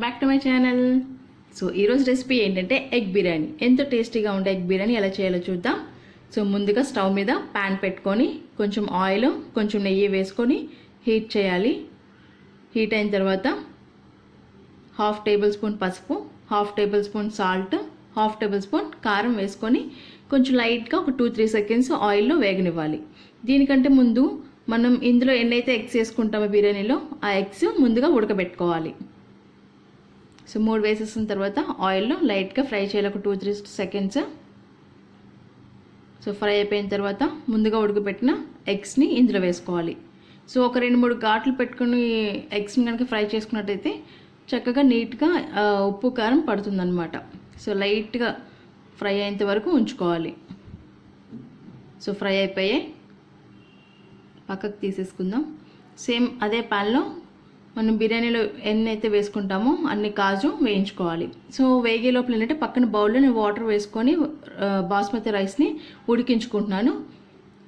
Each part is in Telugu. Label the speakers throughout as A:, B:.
A: Back to my channel. So ఈరోజు రెసిపీ ఏంటంటే ఎగ్ బిర్యానీ. ఎంతో టేస్టీగా ఉండే ఎగ్ బిర్యానీ ఎలా చేయాలో చూద్దాం. సో ముందుగా స్టవ్ మీద ప్యాన్ పెట్టుకొని కొంచెం ఆయిల్ కొంచెం నెయ్యి వేసుకొని హీట్ చేయాలి. హీట్ అయిన తర్వాత 1/2 టేబుల్ స్పూన్ పసుపు, 1/2 table spoon salt, 1/2 table spoon కారం వేసుకొని కొంచెం లైట్గా ఒక 2-3 సెకండ్స్ ఆయిల్లో వేగనివ్వాలి. దీనికంటే ముందు మనం ఇందులో ఎన్నైతే ఎగ్స్ వేసుకుంటామో బిర్యానీలో ఆ ఎగ్స్ ముందుగా ఉడకబెట్టుకోవాలి. సో 3 వేసేసిన తర్వాత ఆయిల్లో లైట్గా ఫ్రై చేయాలి ఒక 2-3 సెకండ్స్. సో ఫ్రై అయిపోయిన తర్వాత ముందుగా ఉడకబెట్టిన ఎగ్స్ని ఇందులో వేసుకోవాలి. సో ఒక 2-3 ఘాట్లు పెట్టుకుని ఎగ్స్ని కనుక ఫ్రై చేసుకున్నట్టయితే చక్కగా నీట్గా ఉప్పు కారం పడుతుందన్నమాట. సో లైట్గా ఫ్రై అయ్యేంత వరకు ఉంచుకోవాలి. సో ఫ్రై అయిపోయాయి, పక్కకు తీసేసుకుందాం. సేమ్ అదే ప్యాన్లో మనం బిర్యానీలో ఎన్ని అయితే వేసుకుంటామో అన్ని కాజు వేయించుకోవాలి. సో వేగే లోపల ఏంటంటే పక్కన బౌల్లో నేను వాటర్ వేసుకొని బాస్మతి రైస్ని ఉడికించుకుంటున్నాను.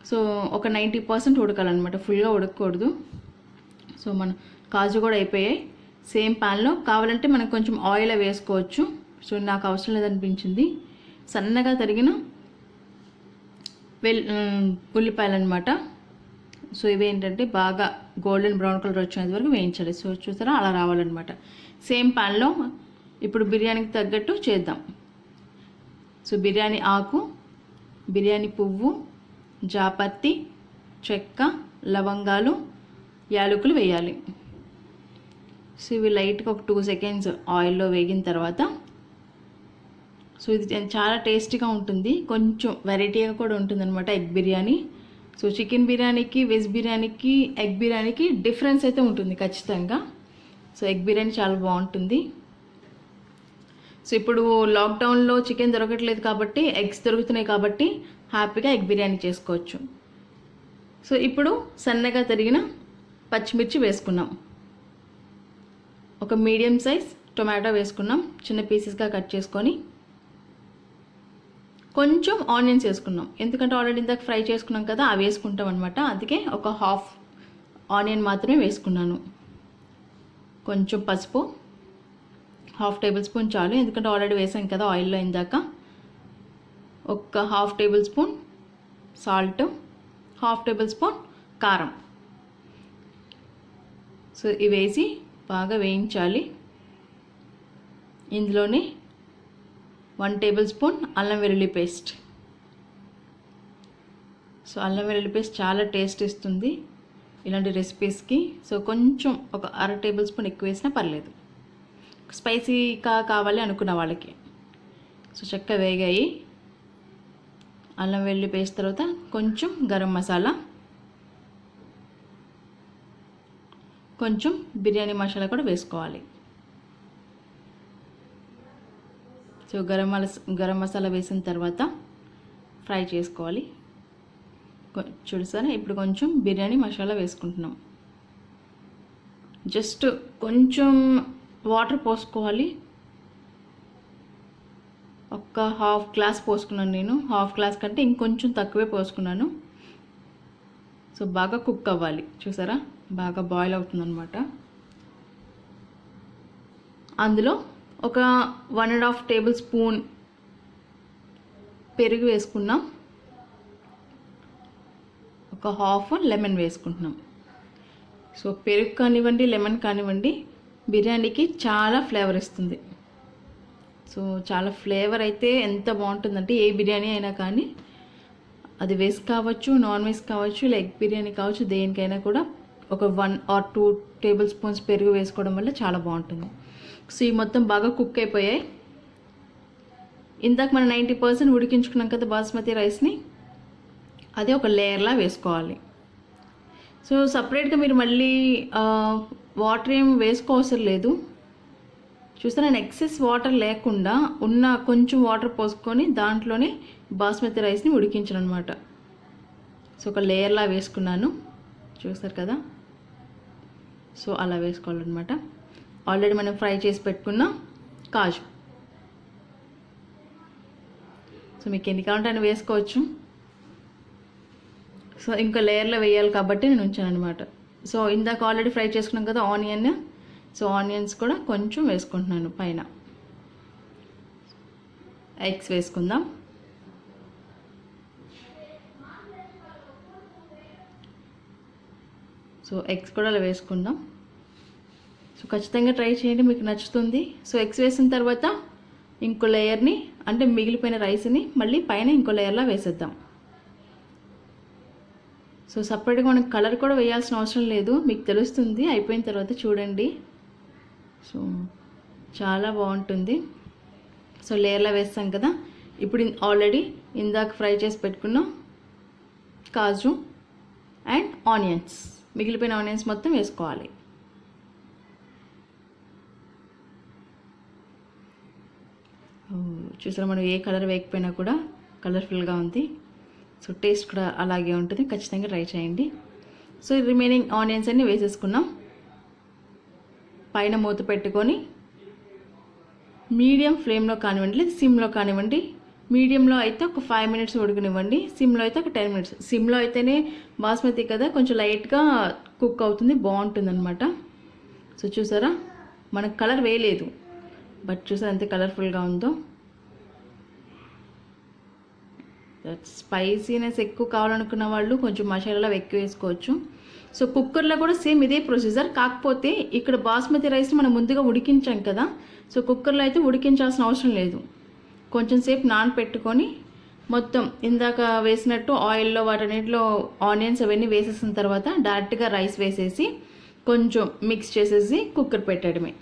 A: సో ఒక 90% ఉడకాలన్నమాట, ఫుల్గా ఉడకకూడదు. సో మన కాజు కూడా అయిపోయాయి. సేమ్ ప్యాన్లో కావాలంటే మనం కొంచెం ఆయిల్ వేసుకోవచ్చు. సో నాకు అవసరం లేదనిపించింది. సన్నగా తరిగిన ఉల్లిపాయలు అనమాట. సో ఇవి ఏంటంటే బాగా గోల్డెన్ బ్రౌన్ కలర్ వచ్చేంత వరకు వేయించాలి. సో చూసారా, అలా రావాలన్నమాట. సేమ్ ప్యాన్లో ఇప్పుడు బిర్యానీకి తగ్గట్టు చేద్దాం. సో బిర్యానీ ఆకు, బిర్యానీ పువ్వు, జాపత్తి, చెక్క, లవంగాలు, యాలకులు వేయాలి. సో ఇవి లైట్గా ఒక 2 సెకండ్స్ ఆయిల్లో వేగిన తర్వాత, సో ఇది చాలా టేస్టీగా ఉంటుంది, కొంచెం వెరైటీగా కూడా ఉంటుంది అనమాట ఎగ్ బిర్యానీ. సో చికెన్ బిర్యానీకి, వెజ్ బిర్యానీకి, ఎగ్ బిర్యానీకి డిఫరెన్స్ అయితే ఉంటుంది ఖచ్చితంగా. సో ఎగ్ బిర్యానీ చాలా బాగుంటుంది. సో ఇప్పుడు లాక్డౌన్లో చికెన్ దొరకట్లేదు కాబట్టి ఎగ్స్ దొరుకుతున్నాయి కాబట్టి హ్యాపీగా ఎగ్ బిర్యానీ చేసుకోవచ్చు. సో ఇప్పుడు సన్నగా తరిగిన పచ్చిమిర్చి వేసుకున్నాం. ఒక మీడియం సైజ్ టొమాటో వేసుకున్నాం, చిన్న పీసెస్గా కట్ చేసుకొని. కొంచెం ఆనియన్స్ వేసుకున్నాం, ఎందుకంటే ఆల్రెడీ ఇందాక ఫ్రై చేసుకున్నాం కదా, అవి వేసుకుంటాం అనమాట. అందుకే ఒక 1/2 ఆనియన్ మాత్రమే వేసుకున్నాను. కొంచెం పసుపు, 1/2 టేబుల్ స్పూన్ చాలు, ఎందుకంటే ఆల్రెడీ వేసాం కదా ఆయిల్లో ఇందాక. ఒక 1/2 table spoon salt, 1/2 table spoon కారం. సో ఇవి వేసి బాగా వేయించాలి. ఇందులోనే 1 టేబుల్ స్పూన్ అల్లం వెల్లుల్లి పేస్ట్. సో అల్లం వెల్లుల్లి పేస్ట్ చాలా టేస్ట్ ఇస్తుంది ఇలాంటి రెసిపీస్కి. సో కొంచెం ఒక 1/2 టేబుల్ స్పూన్ ఎక్కువ వేసినా పర్లేదు, స్పైసీగా కావాలి అనుకున్న వాళ్ళకి. సో చక్కగా వేగాయి. అల్లం వెల్లుల్లి పేస్ట్ తర్వాత కొంచెం గరం మసాలా, కొంచెం బిర్యానీ మసాలా కూడా వేసుకోవాలి. సో గరం మసాలా వేసిన తర్వాత ఫ్రై చేసుకోవాలి. చూసారా, ఇప్పుడు కొంచెం బిర్యానీ మసాలా వేసుకుంటున్నాం. జస్ట్ కొంచెం వాటర్ పోసుకోవాలి. ఒక 1/2 గ్లాస్ పోసుకున్నాను నేను, 1/2 గ్లాస్ కంటే ఇంకొంచెం తక్కువే పోసుకున్నాను. సో బాగా కుక్ అవ్వాలి. చూసారా, బాగా బాయిల్ అవుతుందన్నమాట. అందులో ఒక 1.5 టేబుల్ స్పూన్ పెరుగు వేసుకున్నాం. ఒక 1/2 లెమన్ వేసుకుంటున్నాం. సో పెరుగు కానివ్వండి, లెమన్ కానివ్వండి, బిర్యానీకి చాలా ఫ్లేవర్ ఇస్తుంది. సో చాలా ఫ్లేవర్ అయితే ఎంత బాగుంటుందంటే, ఏ బిర్యానీ అయినా కానీ అది వెజ్ కావచ్చు, నాన్ వెజ్ కావచ్చు, ఎగ్ బిర్యానీ కావచ్చు, దేనికైనా కూడా ఒక 1 or 2 టేబుల్ స్పూన్స్ పెరుగు వేసుకోవడం వల్ల చాలా బాగుంటుంది. సో ఈ మొత్తం బాగా కుక్ అయిపోయాయి. ఇందాక మనం 90% ఉడికించుకున్నాం కదా బాస్మతి రైస్ని, అదే ఒక లేయర్లా వేసుకోవాలి. సో సపరేట్గా మీరు మళ్ళీ వాటర్ ఏం వేసుకోవసరం లేదు. చూస్తే నేను ఎక్సెస్ వాటర్ లేకుండా ఉన్న కొంచెం వాటర్ పోసుకొని దాంట్లోనే బాస్మతి రైస్ని ఉడికించాను అనమాట. సో ఒక లేయర్లా వేసుకున్నాను, చూస్తారు కదా. సో అలా వేసుకోవాలన్నమాట. ఆల్రెడీ మనం ఫ్రై చేసి పెట్టుకున్న కాజు, సో మీకు ఎన్ని కావాలంటే అని వేసుకోవచ్చు. సో ఇంకా లేయర్లో వేయాలి కాబట్టి నేను ఉంచాను అనమాట. సో ఇందాక ఆల్రెడీ ఫ్రై చేసుకున్నాం కదా ఆనియన్, సో ఆనియన్స్ కూడా కొంచెం వేసుకుంటున్నాను పైన. ఎగ్స్ వేసుకుందాం. సో ఎగ్స్ కూడా అలా వేసుకుందాం. సో ఖచ్చితంగా ట్రై చేయండి, మీకు నచ్చుతుంది. సో ఎగ్స్ వేసిన తర్వాత ఇంకో లేయర్ని, అంటే మిగిలిపోయిన రైస్ని మళ్ళీ పైన ఇంకో లేయర్లా వేసేద్దాం. సో సపరేట్గా మనం కలర్ కూడా వేయాల్సిన అవసరం లేదు, మీకు తెలుస్తుంది అయిపోయిన తర్వాత చూడండి. సో చాలా బాగుంటుంది. సో లేయర్లా వేస్తాం కదా. ఇప్పుడు ఆల్రెడీ ఇందాక ఫ్రై చేసి పెట్టుకున్న కాజు అండ్ ఆనియన్స్, మిగిలిపోయిన ఆనియన్స్ మొత్తం వేసుకోవాలి. చూసారా, మనం ఏ కలర్ వేయకపోయినా కూడా కలర్ఫుల్గా ఉంది. సో టేస్ట్ కూడా అలాగే ఉంటుంది, ఖచ్చితంగా ట్రై చేయండి. సో రిమైనింగ్ ఆనియన్స్ అన్నీ వేసేసుకున్నాం. పైన మూత పెట్టుకొని మీడియం ఫ్లేమ్లో కానివ్వండి, లేదా సిమ్లో కానివ్వండి. మీడియంలో అయితే ఒక 5 minutes ఉడకనివ్వండి, సిమ్లో అయితే ఒక 10 minutes. సిమ్లో అయితేనే బాస్మతి కదా, కొంచెం లైట్గా కుక్ అవుతుంది, బాగుంటుంది అనమాట. సో చూసారా, మనకు కలర్ వేయలేదు, బట్ చూసారా ఎంత కలర్ఫుల్గా ఉందో. స్పైసీనెస్ ఎక్కువ కావాలనుకున్న వాళ్ళు కొంచెం మసాలాలు ఎక్కువ వేసుకోవచ్చు. సో కుక్కర్లో కూడా సేమ్ ఇదే ప్రొసీజర్, కాకపోతే ఇక్కడ బాస్మతి రైస్ని మనం ముందుగా ఉడికించాం కదా. సో కుక్కర్లో అయితే ఉడికించాల్సిన అవసరం లేదు, కొంచెం సేపు నానపెట్టుకొని మొత్తం ఇందాక వేసినట్టు ఆయిల్లో వాటన్నిటిలో ఆనియన్స్ అవన్నీ వేసేసిన తర్వాత డైరెక్ట్గా రైస్ వేసేసి కొంచెం మిక్స్ చేసేసి కుక్కర్ పెట్టడమే.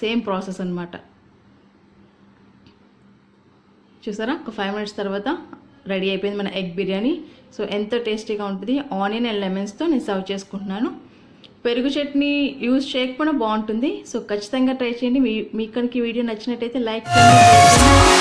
A: సేమ్ ప్రాసెస్ అనమాట. చూసారా, ఒక 5 minutes తర్వాత రెడీ అయిపోయింది మన ఎగ్ బిర్యానీ. సో ఎంతో టేస్టీగా ఉంటుంది. ఆనియన్ అండ్ లెమన్స్తో నేను సర్వ్ చేసుకుంటున్నాను. పెరుగు చట్నీ యూజ్ చేయకపోయినా బాగుంటుంది. సో ఖచ్చితంగా ట్రై చేయండి. మీకు కనుక ఈ వీడియో నచ్చినట్టయితే లైక్ చేయండి.